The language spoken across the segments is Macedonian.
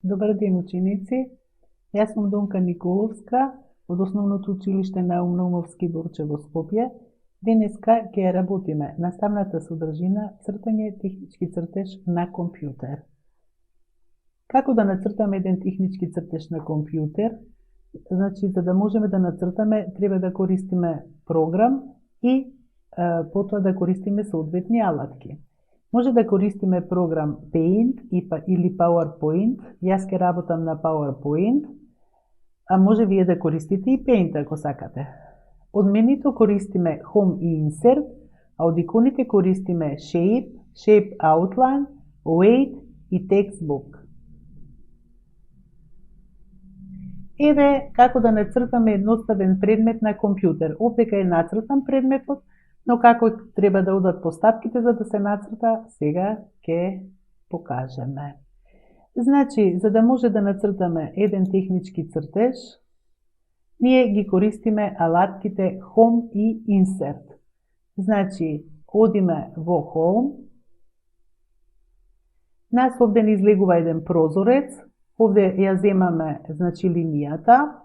Добар ден, ученици! Јас сум Донка Николовска од Основното училиште Наум Наумовски Борче во Скопје. Денеска ќе ја работиме наставната содржина цртање технички цртеж на компјутер. Како да нацртаме еден технички цртеж на компјутер? Значи, за да можеме да нацртаме, треба да користиме програм и потоа да користиме соодветни алатки. Може да користиме програм Paint или PowerPoint. Јас ќе работам на PowerPoint, а може вие да користите и Paint ако сакате. Од менито користиме Home и Insert, а од иконите користиме Shape, Shape Outline, Weight и Textbook. Еве како да нацртаме едноставен предмет на компјутер. Овдека е нацртан предметот, но како треба да одат постапките за да се нацрта, сега ќе покажеме. Значи, за да може да нацртаме еден технички цртеж, ние ги користиме алатките Home и Insert. Значи, одиме во Home, нас овде ни излегува еден прозорец, овде ја земаме, значи, линијата,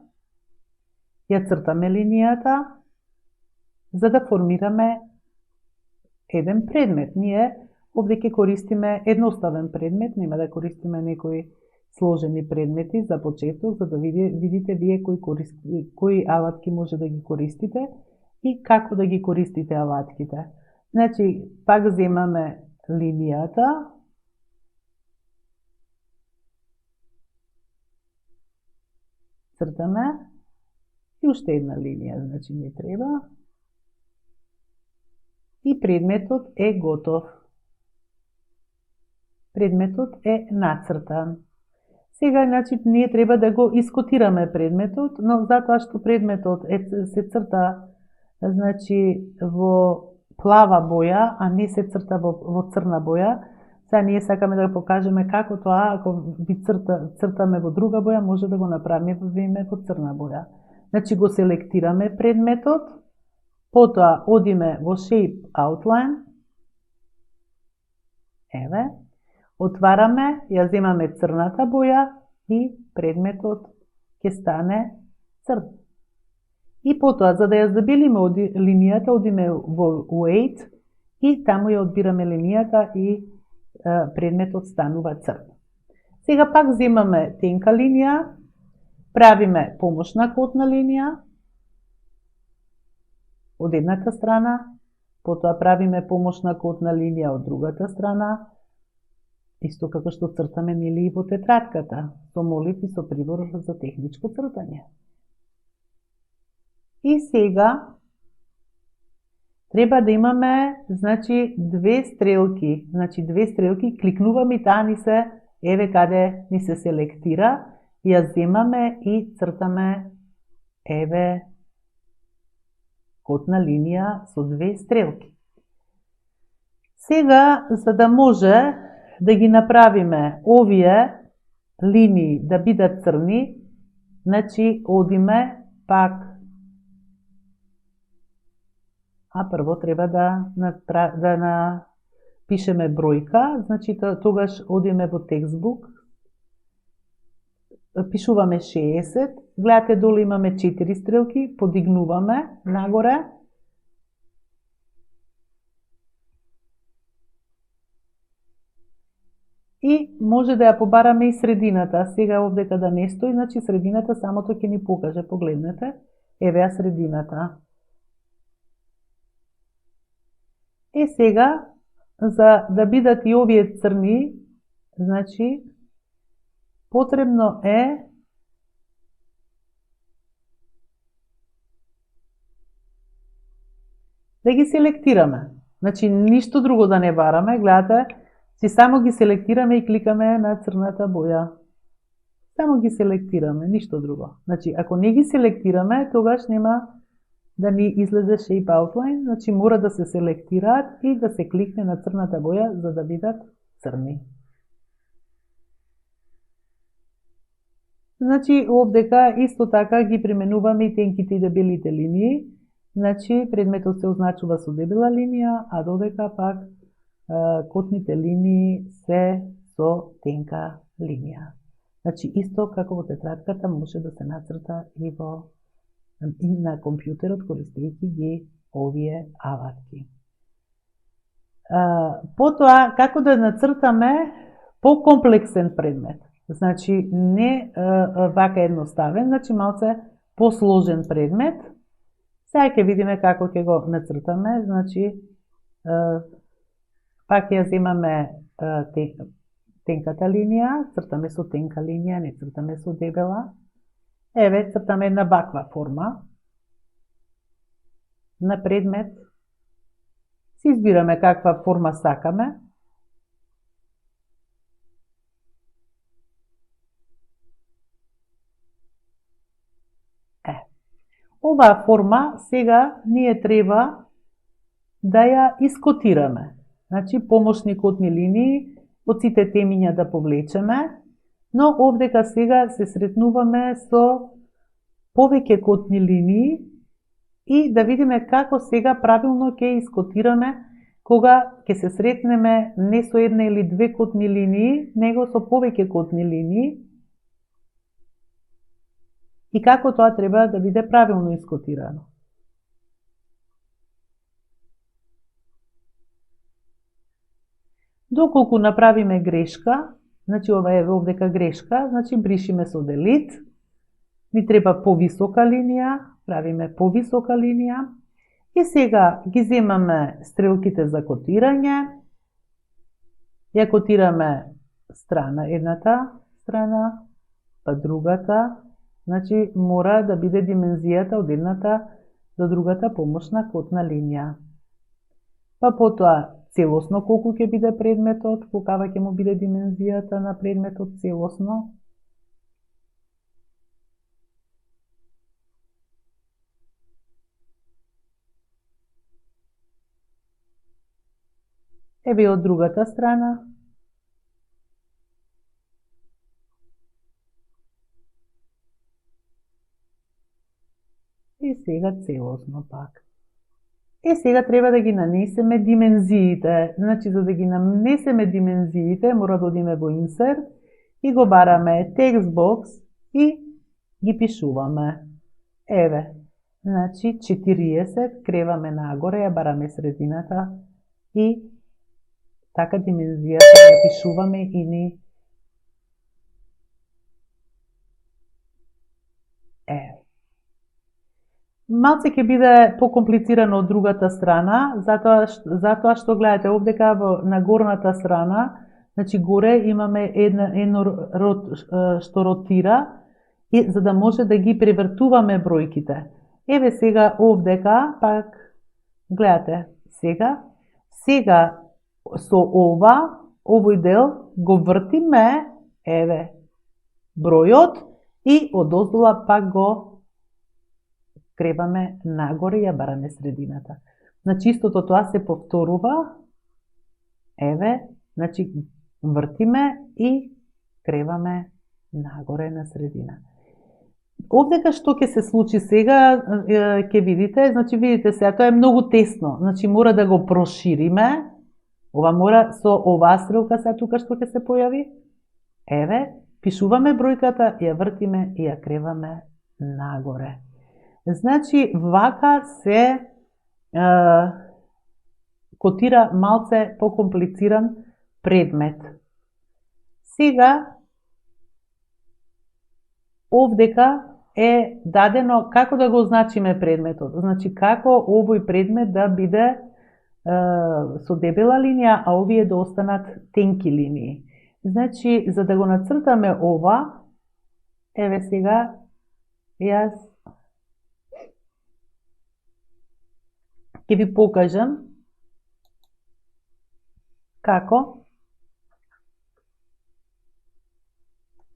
ја цртаме линијата, за да формираме еден предмет. Ние овде ќе користиме едноставен предмет, нема да користиме некои сложени предмети за почеток, за да видите вие кои алатки може да ги користите и како да ги користите алатките. Значи, пак земаме линијата, цртаме и уште една линија, значи не треба. И предметот е готов. Предметот е нацртан. Сега, значи, ние треба да го искотираме предметот, но затоа што предметот се црта, значи, во плава боја, а не се црта во црна боја, сега ние сакаме да покажеме како тоа, ако ви цртаме во друга боја, може да го направиме во црна боја. Значи, го селектираме предметот, потоа одиме во Shape Outline, еве, отвараме, ја земаме црната боја и предметот ќе стане црн. И потоа, за да ја забелиме линијата, одиме во Weight и таму ја одбираме линијата и предметот станува црн. Сега пак земаме тенка линија, правиме помошна котна линија од едната страна, потоа правиме помошна котна линија од другата страна, исто како што цртаме нели и во тетратката, со молив и со прибор за техничко цртање. И сега треба да имаме, значи, две стрелки, кликнуваме и таа ни се, еве каде ни се селектира, ја земаме и цртаме, еве, котна линија со две стрелки. Сега, за да може да ги направиме овие линии да бидат црни, значи одиме пак, а прво треба да напишеме бројка, значи тогаш одиме во Textbook, пишуваме 60, гледате долу имаме 4 стрелки, подигнуваме нагоре, и може да ја побараме и средината. Сега овдека да не стои, значи средината самото ќе ни покаже, погледнете, еве ја средината. И сега, за да бидат и овие црни, значи, потребно е да ги селектираме. Значи, ништо друго да не бараме, гледате, си само ги селектираме и кликаме на црната боја. Само ги селектираме, ништо друго. Значи, ако не ги селектираме, тогаш нема да ни излезе Shape Outline, значи мора да се селектираат и да се кликне на црната боја за да бидат црни. Значи, овдека исто така ги применуваме и тенките и дебелите линии. Значи, предметот се означува со дебела линија, а додека пак котните линии се со тенка линија. Значи, исто како во тетрадката може да се нацрта и на компјутерот користејќи ги овие алатки. Потоа, како да нацртаме покомплексен предмет. Значи, не вака едноставен, значи малце посложен предмет. Сега ќе видиме како ќе го нацртаме. Значи, пак ја земаме тенката линија, цртаме со тенка линија, не цртаме со дебела. Еве, цртаме една ваква форма на предмет. Си избираме каква форма сакаме. Оваа форма сега ние треба да ја искотираме. Значи, помошни котни линии, од сите темиња да повлечеме, но овдека сега се сретнуваме со повеќе котни линии и да видиме како сега правилно ќе искотираме кога ќе се сретнеме не со една или две котни линии, него со повеќе котни линии и како тоа треба да биде правилно искотирано. Доколку направиме грешка, значи ова е овдека грешка, значи бришиме со делит, ни треба повисока линија, правиме повисока линија и сега ги земаме стрелките за котирање, ја котираме страна, едната страна, па другата, значи мора да биде димензијата од едната до другата помошна котна линија. Па потоа целосно колку ќе биде предметот, каква ќе му биде димензијата на предметот целосно. Еве од другата страна. И сега целосно пак. Сега треба да ги нанесеме димензиите. Значи, за да ги нанесеме димензиите, мора да одиме во инсерт и го бараме текстбокс и ги пишуваме. Еве, значи 40, креваме нагоре, ја бараме средината и така димензијата ја пишуваме и ни Малце ќе биде покомплицирано од другата страна, затоа што гледате овдека на горната страна, значи горе имаме едно што ротира и за да може да ги превртуваме бројките. Еве сега овдека пак гледате сега со овој дел го вртиме, еве бројот и одоздола пак го креваме нагоре и ја бараме средината. Значи, истото тоа се повторува. Еве, значи, вртиме и креваме нагоре на средина. Овдека што ќе се случи сега, ќе видите, значи, видите сега, тоа е многу тесно. Значи, мора да го прошириме. Ова мора со оваа стрелка сега тука што ќе се појави. Еве, пишуваме бројката, ја вртиме и ја креваме нагоре. Значи, вака се котира малце покомплициран предмет. Сега, овдека е дадено како да го означиме предметот. Значи, како овој предмет да биде со дебела линија, а овие да останат тенки линии. Значи, за да го нацртаме ова, еве сега, јас ќе ви покажам како.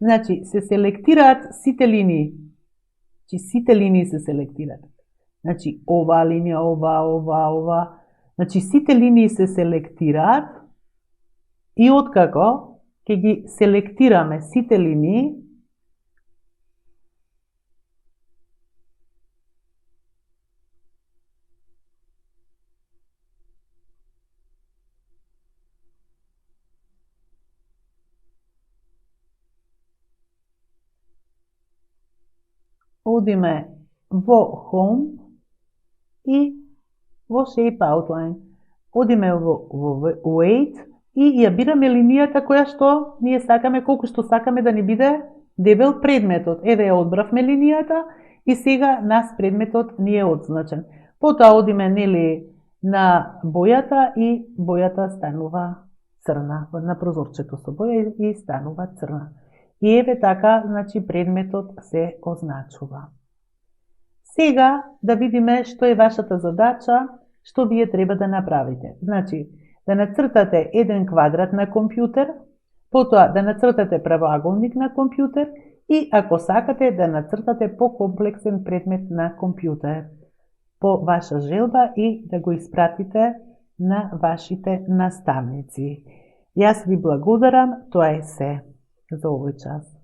Значи, се селектираат сите линии. Значи, сите линии се селектираат. Значи, оваа линија, ова. Значи, сите линии се селектираат и откако ќе ги селектираме сите линии, одиме во Home и во Shape Outline. Одиме во Weight и ја бираме линијата која што ние сакаме, колку што сакаме да ни биде дебел предметот. Еве ја одбравме линијата и сега нас предметот ни е одзначен. Потоа одиме на бојата и бојата станува црна. На прозорчето со боја и станува црна. И еве така, предметот се означува. Сега да видиме што е вашата задача, што вие треба да направите. Да нацртате еден квадрат на компјутер, потоа да нацртате правоаголник на компјутер и ако сакате да нацртате покомплексен предмет на компјутер по ваша желба и да го испратите на вашите наставници. Јас ви благодарам, тоа е се за овој час.